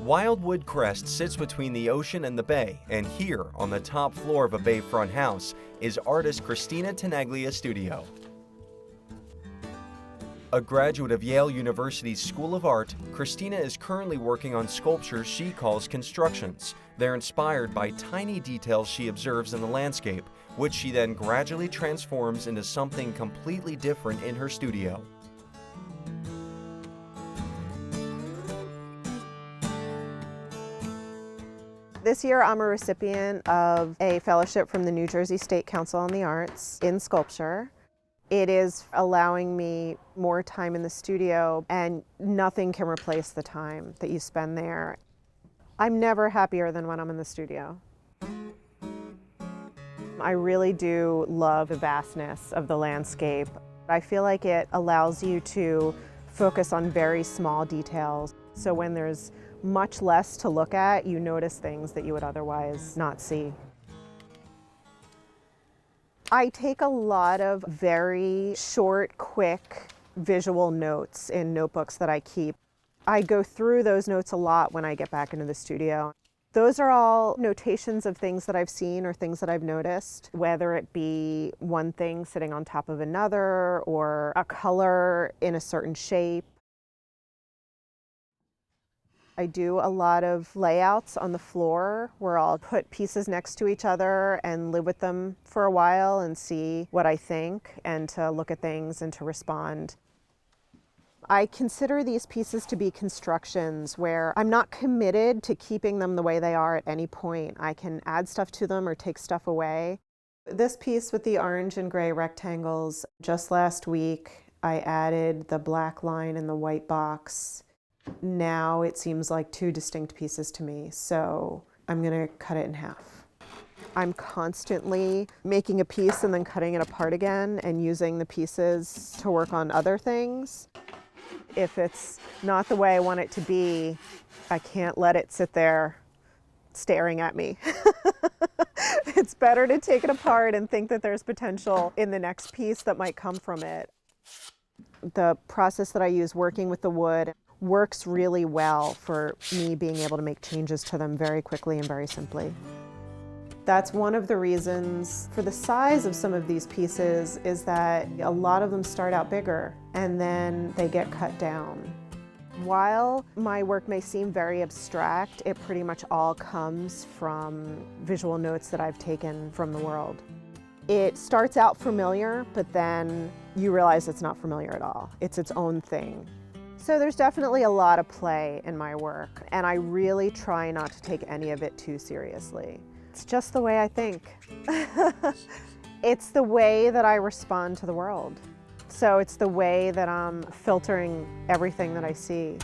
Wildwood Crest sits between the ocean and the bay, and here, on the top floor of a bayfront house, is artist Christina Tenaglia studio. A graduate of Yale University's School of Art, Christina is currently working on sculptures she calls constructions. They're inspired by tiny details she observes in the landscape, which she then gradually transforms into something completely different in her studio. This year I'm a recipient of a fellowship from the New Jersey State Council on the Arts in sculpture. It is allowing me more time in the studio, and nothing can replace the time that you spend there. I'm never happier than when I'm in the studio. I really do love the vastness of the landscape. I feel like it allows you to focus on very small details. So when there's much less to look at, you notice things that you would otherwise not see. I take a lot of very short, quick visual notes in notebooks that I keep. I go through those notes a lot when I get back into the studio. Those are all notations of things that I've seen or things that I've noticed, whether it be one thing sitting on top of another or a color in a certain shape. I do a lot of layouts on the floor where I'll put pieces next to each other and live with them for a while and see what I think, and to look at things and to respond. I consider these pieces to be constructions where I'm not committed to keeping them the way they are at any point. I can add stuff to them or take stuff away. This piece with the orange and gray rectangles, just last week I added the black line and the white box. Now it seems like two distinct pieces to me, so I'm going to cut it in half. I'm constantly making a piece and then cutting it apart again and using the pieces to work on other things. If it's not the way I want it to be, I can't let it sit there staring at me. It's better to take it apart and think that there's potential in the next piece that might come from it. The process that I use working with the wood works really well for me being able to make changes to them very quickly and very simply. That's one of the reasons for the size of some of these pieces, is that a lot of them start out bigger and then they get cut down. While my work may seem very abstract, it pretty much all comes from visual notes that I've taken from the world. It starts out familiar, but then you realize it's not familiar at all. It's its own thing. So there's definitely a lot of play in my work, and I really try not to take any of it too seriously. It's just the way I think. It's the way that I respond to the world. So it's the way that I'm filtering everything that I see.